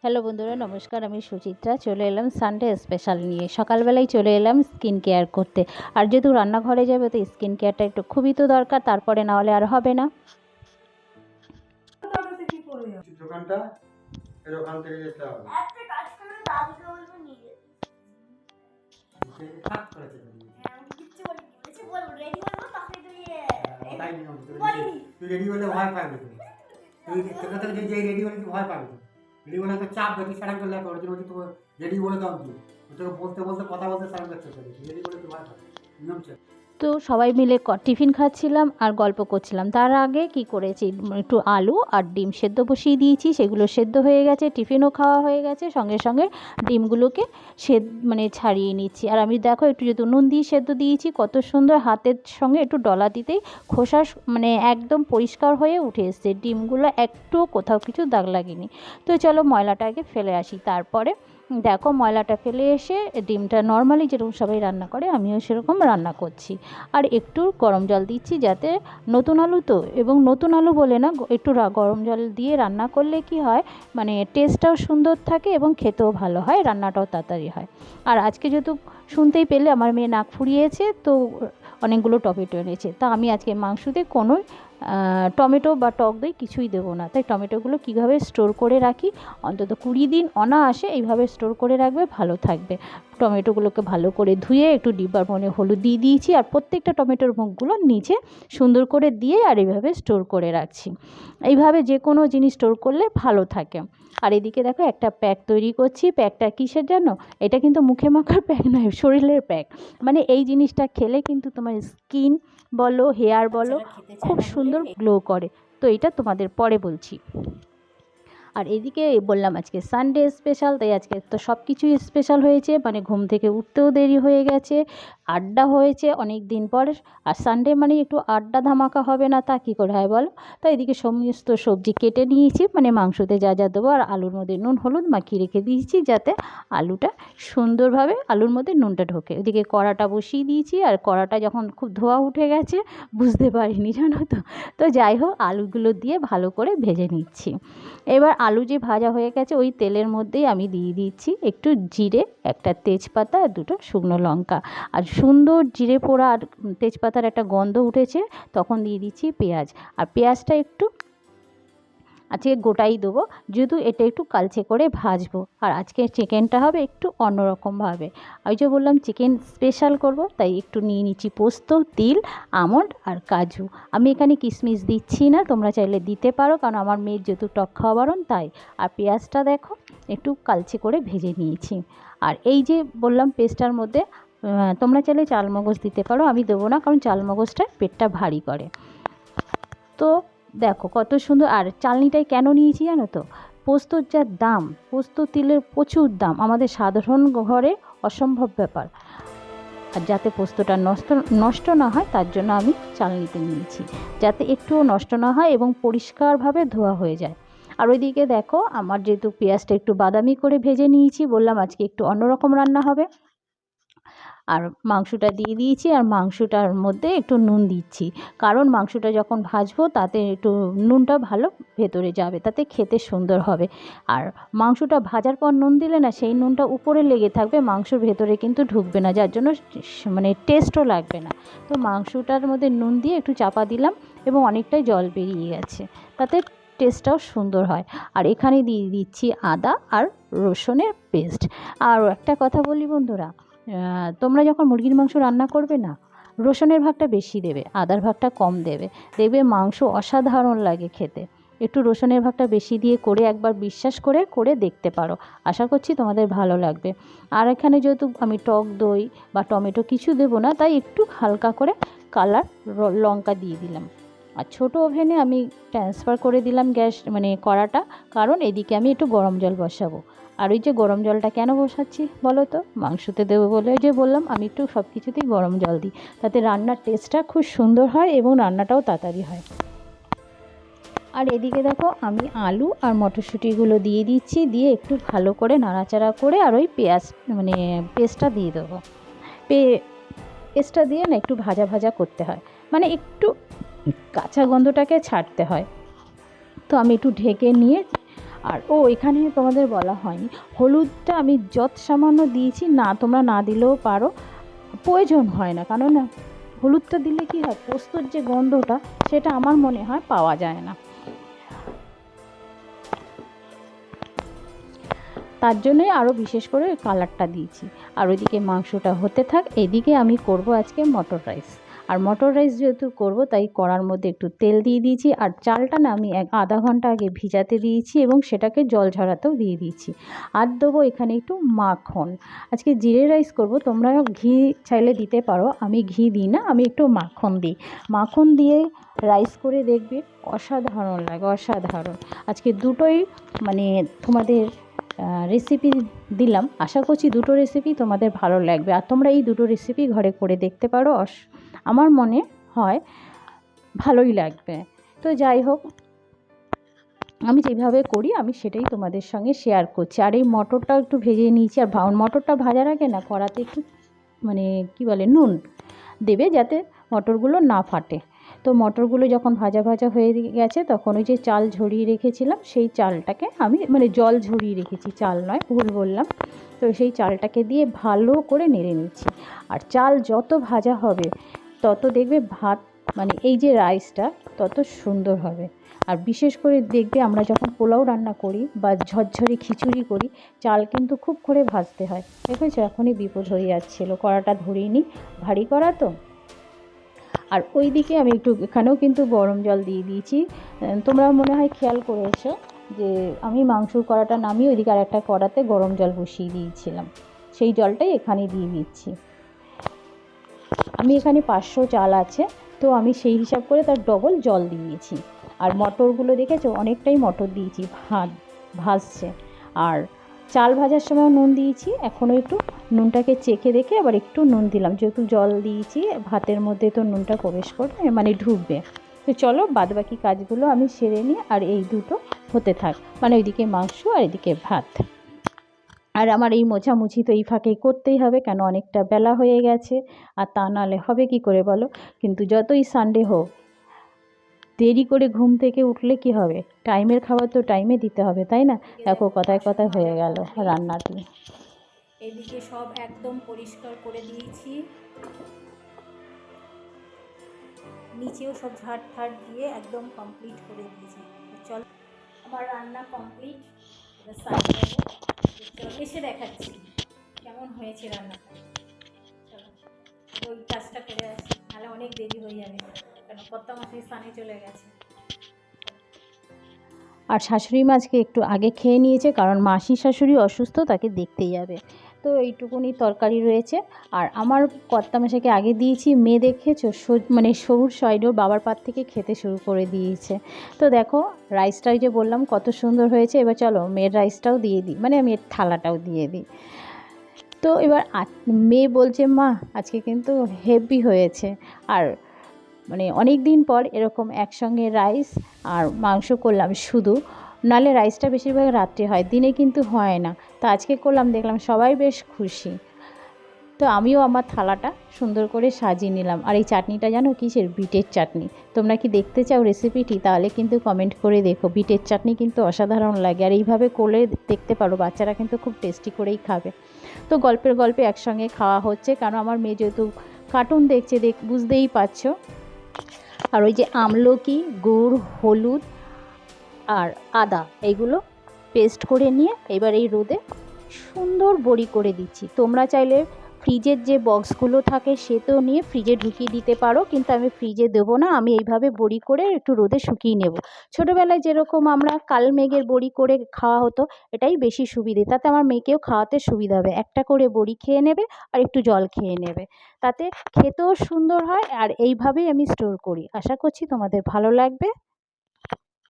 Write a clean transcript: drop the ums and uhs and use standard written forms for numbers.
Hello বন্ধুরা, নমস্কার। আমি সুচিত্রা চলে এলাম সানডে স্পেশাল নিয়ে। সকালবেলায় চলে এলাম স্কিন কেয়ার করতে। আর যেহেতু রান্নাঘরে যাবে তো স্কিন কেয়ারটা একটু খুবই তো দরকার, তারপরে না হলে আর হবে না। দোকানটা এর ওখান থেকে যেতে হবে। একটা কাজ করে দাদুকে বলবো নিয়ে যেতে। ঠিক করেছে তুমি। আমি কিচ্ছু বলিনি। বলেছে বলবো রেডি বলবো তখন তাই নিয়ম তুই রেডি হলে ভয় পাবি তুই। তুই তোকে তো যে রেডি হলে তুই ভয় পাবি। রেডি হলে তো চাপ বেশি সারা করলে ওর জন্য তুই রেডি বলে দাও তুই। তোকে বলতে বলতে কথা বলতে সারা যাচ্ছে তোকে। রেডি বলে তুই ভয় পাবি। নিয়ম চেক। তো সবাই মিলে টিফিন খাচ্ছিলাম আর গল্প করছিলাম। তার আগে কি করেছি, একটু আলু আর ডিম সেদ্ধ বসিয়ে দিয়েছি। সেগুলো সেদ্ধ হয়ে গেছে, টিফিনও খাওয়া হয়ে গেছে। সঙ্গে সঙ্গে ডিমগুলোকে ছাড়িয়ে নিচ্ছি। আর আমি দেখো একটু যেহেতু নুন দিয়ে সেদ্ধ দিয়েছি, কত সুন্দর হাতের সঙ্গে একটু ডলা দিতেই খোসা একদম পরিষ্কার হয়ে উঠে এসছে। ডিমগুলো একটুও কোথাও কিছু দাগ লাগেনি। তো চলো ময়লাটাকে ফেলে আসি। তারপরে দেখো ময়লাটা ফেলে এসে ডিমটা নর্মালি যেরকম সবাই রান্না করে আমিও সেরকম রান্না করছি। আর একটু গরম জল দিচ্ছি, যাতে নতুন আলু তো, এবং নতুন আলু বলে না, একটু গরম জল দিয়ে রান্না করলে কি হয়, টেস্টটাও সুন্দর থাকে এবং খেতেও ভালো হয়, রান্নাটাও তাড়াতাড়ি হয়। আর আজকে যেহেতু শুনতেই পেলে আমার মেয়ে নাক ফুরিয়েছে, তো অনেকগুলো টমেটো এনেছে। তা আমি আজকে মাংসতে কোনো টমেটো বা টক দই কিছুই দেবো না। তাই টমেটোগুলো কীভাবে স্টোর করে রাখি, অন্তত 20 দিন অনায়াসে এইভাবে স্টোর করে রাখবে, ভালো থাকবে। টমেটোগুলোকে ভালো করে ধুয়ে একটু ডিব্বার মনে হলুদ দিয়ে দিয়েছি, আর প্রত্যেকটা টমেটোর মুখগুলো নিচে সুন্দর করে দিয়ে আর এইভাবে স্টোর করে রাখছি। এইভাবে যে কোনো জিনিস স্টোর করলে ভালো থাকে। আর এদিকে দেখো একটা প্যাক তৈরি করছি। প্যাকটা কিসের জানো? এটা কিন্তু মুখে মাখার প্যাক নয়, শরীরের প্যাক। এই জিনিসটা খেলে কিন্তু তোমার স্কিন বলো, হেয়ার বলো, খুব সুন্দর গ্লো করে। তো এটা তোমাদের পরে বলছি। আর এদিকে বললাম আজকে সানডে স্পেশাল, তাই আজকে তো সব কিছুই স্পেশাল হয়েছে। ঘুম থেকে উঠতেও দেরি হয়ে গেছে, আড্ডা হয়েছে অনেক দিন পর। আর সানডে একটু আড্ডা ধামাকা হবে না, তা কী করে হয় বলো? তো এদিকে সমস্ত সবজি কেটে নিয়েছি, মাংসতে যা যা দেবো, আর আলুর মধ্যে নুন হলুদ মাখিয়ে রেখে দিয়েছি, যাতে আলুটা সুন্দরভাবে আলুর মধ্যে নুনটা ঢোকে। এদিকে কড়াটা বসিয়ে দিয়েছি, আর কড়াটা যখন খুব ধোয়া উঠে গেছে বুঝতে পারিনি, জানো তো। তো যাই হোক, আলুগুলো দিয়ে ভালো করে ভেজে নিচ্ছি। এবার আলু যে ভাজা হয়ে গেছে, ওই তেলের মধ্যেই আমি দিয়ে দিচ্ছি একটু জিরে, একটা তেজপাতা আর দুটো শুকনো লঙ্কা। আর সুন্দর জিরে পোড়া আর তেজপাতার একটা গন্ধ উঠেছে, তখন দিয়ে দিচ্ছি পেঁয়াজ। আর পেঁয়াজটা একটু আজকে গোটাই দেবো, যেহেতু এটা একটু কালচে করে ভাজবো। আর আজকে চিকেনটা হবে একটু অন্যরকমভাবে। ওই যে বললাম চিকেন স্পেশাল করব, তাই একটু নিয়ে নিচ্ছি পোস্ত, তিল, আমন্ড আর কাজু। আমি এখানে কিশমিশ দিচ্ছি না, তোমরা চাইলে দিতে পারো, কারণ আমার মেয়ের যেহেতু টক খাওয়া বারণ তাই। আর পেঁয়াজটা দেখো একটু কালচে করে ভেজে নিয়েছি। আর এই যে বললাম পেস্টটার মধ্যে তোমরা চাইলে চালমগজ দিতে পারো, আমি দেবো না, কারণ চালমগজটা পেটটা ভারী করে। তো দেখো কত সুন্দর। আর চালনিটাই কেন নিয়েছি জানো তো? পোস্তর যা দাম, পোস্ত তিলের প্রচুর দাম, আমাদের সাধারণ ঘরে অসম্ভব ব্যাপার। আর যাতে পোস্তটা নষ্ট না হয়, তার জন্য আমি চালনিতে নিয়েছি, যাতে একটুও নষ্ট না হয় এবং পরিষ্কারভাবে ধোয়া হয়ে যায়। আর ওইদিকে দেখো আমার যেহেতু পেঁয়াজটা একটু বাদামি করে ভেজে নিয়েছি, বললাম আজকে একটু অন্যরকম রান্না হবে। আর মাংসটা দিয়ে দিয়েছি, আর মাংসটার মধ্যে একটু নুন দিচ্ছি, কারণ মাংসটা যখন ভাজবো তাতে একটু নুনটা ভালো ভেতরে যাবে, তাতে খেতে সুন্দর হবে। আর মাংসটা ভাজার পর নুন দিলে না, সেই নুনটা উপরে লেগে থাকবে, মাংসর ভেতরে কিন্তু ঢুকবে না, যার জন্য টেস্টও লাগবে না। তো মাংসটার মধ্যে নুন দিয়ে একটু চাপা দিলাম, এবং অনেকটাই জল বেরিয়ে গেছে, তাতে টেস্টটাও সুন্দর হয়। আর এখানে দিয়ে দিচ্ছি আদা আর রসুনের পেস্ট। আর একটা কথা বলি বন্ধুরা, তোমরা যখন মুরগির মাংস রান্না করবে না, রসুনের ভাগটা বেশি দেবে, আদার ভাগটা কম দেবে, দেখবে মাংস অসাধারণ লাগে খেতে। একটু রসুনের ভাগটা বেশি দিয়ে করে একবার বিশ্বাস করে করে দেখতে পারো, আশা করছি তোমাদের ভালো লাগবে। আর এখানে যেহেতু আমি টক দই বা টমেটো কিছু দেবো না, তাই একটু হালকা করে কালার লঙ্কা দিয়ে দিলাম। আর ছোটো ওভেনে আমি ট্রান্সফার করে দিলাম গ্যাস কড়াটা, কারণ এদিকে আমি একটু গরম জল বসাবো। আর ওই যে গরম জলটা কেন বসাচ্ছি বলো তো? মাংসতে দেবো বলে। ওই যে বললাম আমি একটু সব কিছুতেই গরম জল দিই, তাতে রান্নার টেস্টটা খুব সুন্দর হয় এবং রান্নাটাও তাড়াতাড়ি হয়। আর এদিকে দেখো আমি আলু আর মটরশুঁটিগুলো দিয়ে দিচ্ছি, দিয়ে একটু ভালো করে নাড়াচাড়া করে, আর ওই পেঁয়াজ পেস্টটা দিয়ে দেবো। পেস্টটা দিয়ে না একটু ভাজা ভাজা করতে হয়, একটু কাঁচা গন্ধটাকে ছাড়তে হয়। তো আমি একটু ঢেকে নিয়ে আর এখানে তোমাদের বলা হয়নি, হলুদটা আমি যত সামান্য দিয়েছি, না তোমরা না দিলেও পারো, প্রয়োজন হয় না। কারণ হলুদটা দিলে কি হয়, পোস্তর যে গন্ধটা সেটা আমার মনে হয় পাওয়া যায় না। তার জন্যই আরও বিশেষ করে কালারটা দিয়েছি। আর ওইদিকে মাংসটা হতে থাক, এদিকে আমি করব আজকে মটর রাইস। আর মটর রাইস যেহেতু করব তাই কড়ার মধ্যে একটু তেল দিয়ে দিয়েছি। আর চালটা না আমি আধা ঘন্টা আগে ভিজাতে দিয়েছি এবং সেটাকে জল ঝরাতেও দিয়ে দিয়েছি। আর দেবো এখানে একটু মাখন। আজকে জিরে রাইস করব, তোমরা ঘি চাইলে দিতে পারো, আমি ঘি দিই না, আমি একটু মাখন দিই। মাখন দিয়ে রাইস করে দেখবে অসাধারণ লাগে, অসাধারণ। আজকে দুটোই মানে তোমাদের রেসিপি দিলাম, আশা করছি দুটো রেসিপি তোমাদের ভালো লাগবে। আর তোমরা এই দুটো রেসিপি ঘরে করে দেখতে পারো, আমার মনে হয় ভালোই লাগবে। তো যাই হোক, আমি যেভাবে করি আমি সেটাই তোমাদের সঙ্গে শেয়ার করছি। আর এই মটরটাও একটু ভেজে নিয়েছি। আর মটরটা ভাজার আগে না কড়াতে একটু মানে কী বলে নুন দেবে, যাতে মটরগুলো না ফাটে। তো মটরগুলো যখন ভাজা ভাজা হয়ে গেছে তখন ওই যে চাল ঝরিয়ে রেখেছিলাম, সেই চালটাকে আমি মানে জল ঝরিয়ে রেখেছি, চাল নয়, ভুল বললাম। তো সেই চালটাকে দিয়ে ভালো করে নেড়ে নিচ্ছি। আর চাল যত ভাজা হবে তত দেখবে ভাত মানে এই যে রাইসটা তত সুন্দর হবে। আর বিশেষ করে দেখবে আমরা যখন পোলাও রান্না করি বা ঝরঝরে খিচুড়ি করি, চাল কিন্তু খুব করে ভাজতে হয়। দেখেছো, এখনই বিপদ হয়ে যাচ্ছিলো, কড়াটা ধরিয়ে নিই, ভারী কড়া তো। আর ওই দিকে আমি একটু এখানেও কিন্তু গরম জল দিয়ে দিয়েছি। তোমরা মনে হয় খেয়াল করেছো যে আমি মাংসর কড়াটা নামিয়ে ওইদিকে আর একটা কড়াতে গরম জল বসিয়ে দিয়েছিলাম, সেই জলটাই এখানে দিয়ে দিচ্ছি। আমি এখানে 500 চাল আছে, তো আমি সেই হিসাব করে তার ডবল জল দিয়েছি। আর মটরগুলো দেখেছো অনেকটাই মটর দিয়েছি, ভাজছে। আর চাল ভাজার সময় নুন দিয়েছি, এখনও একটু নুনটাকে চেখে দেখে আবার একটু নুন দিলাম, যেহেতু জল দিয়েছি ভাতের মধ্যে তো নুনটা প্রবেশ করবে মানে ঢুকবে। তো চলো বাদবাকি কাজগুলো আমি সেরে নিই, আর এই দুটো হতে থাক, মানে ওইদিকে মাংস আর এদিকে ভাত। আর আমার এই মোছামুছি তো এই ফাঁকেই করতেই হবে, কেন অনেকটা বেলা হয়ে গেছে, আর তা নাহলে হবে কি করে বলো। কিন্তু যতই সানডে হোক, দেরি করে ঘুম থেকে উঠলে কি হবে, টাইমের খাবার তো টাইমে দিতে হবে, তাই না? দেখো কথায় কথায় হয়ে গেল রান্নাটি। এদিকে সব একদম পরিষ্কার করে দিয়েছি, নিচেও সব ঝাড় ঠাড় দিয়ে একদম কমপ্লিট করে দিয়েছি। চল, আমার রান্না কমপ্লিট, এবার সার্ভ করবো। চল এসে দেখাচ্ছি কেমন হয়েছে রান্নাটা। চলো ওই কাজটা করে আসি, নাহলে অনেক দেরি হয়ে যাবে, কারণ কর্তা মশাই স্নানে চলে গেছে। আর শাশুড়ি মা আজকে একটু আগে খেয়ে নিয়েছে, কারণ মাসি শাশুড়ি অসুস্থ, তাকে দেখতেই যাবে। তো এইটুকুনি তরকারি রয়েছে। আর আমার কর্তামশাইকে আগে দিয়েছি, মেয়ে দেখেছো মানে সবুজ সাইডও বাবার পাত থেকে খেতে শুরু করে দিয়েছে। তো দেখো রাইসটা ওই যে বললাম কত সুন্দর হয়েছে। এবার চলো মেয়ের রাইসটাও দিয়ে দিই, মানে মেয়ের থালাটাও দিয়ে দিই। তো এবার মেয়ে বলছে মা আজকে কিন্তু হেভি হয়েছে। আর মানে অনেক দিন পর এরকম একসঙ্গে রাইস আর মাংস করলাম শুধু, নাহলে রাইসটা বেশিরভাগ রাত্রে হয়, দিনে কিন্তু হয় না। তো আজকে করলাম, দেখলাম সবাই বেশ খুশি। তো আমিও আমার থালাটা সুন্দর করে সাজিয়ে নিলাম। আর এই চাটনিটা জানো কিসের, বিটের চাটনি। তোমরা কি দেখতে চাও রেসিপিটি, তাহলে কিন্তু কমেন্ট করে দেখো। বিটের চাটনি কিন্তু অসাধারণ লাগে, আর এইভাবে করলে দেখতে পারো বাচ্চারা কিন্তু খুব টেস্টি করেই খাবে। তো গল্পের গল্পে একসঙ্গে খাওয়া হচ্ছে, কারণ আমার মেয়ে যেহেতু কার্টুন দেখছে, বুঝতেই পারছো। আর ওই যে আমলকি, গুড়, হলুদ আর আদা এইগুলো পেস্ট করে নিয়ে এবার এই রোদে সুন্দর বড়ি করে দিচ্ছি। তোমরা চাইলে ফ্রিজের যে বক্সগুলো থাকে সেটাও নিয়ে ফ্রিজে ঢুকিয়ে দিতে পারো, কিন্তু আমি ফ্রিজে দেবো না, আমি এইভাবে বড়ি করে একটু রোদে শুকিয়ে নেব। ছোটোবেলায় যেরকম আমরা কালমেঘের বড়ি করে খাওয়া হতো, এটাই বেশি সুবিধে, তাতে আমার মেয়েকেও খাওয়াতে সুবিধা হবে। একটা করে বড়ি খেয়ে নেবে আর একটু জল খেয়ে নেবে, তাতে খেতেও সুন্দর হয়। আর এইভাবেই আমি স্টোর করি, আশা করছি তোমাদের ভালো লাগবে।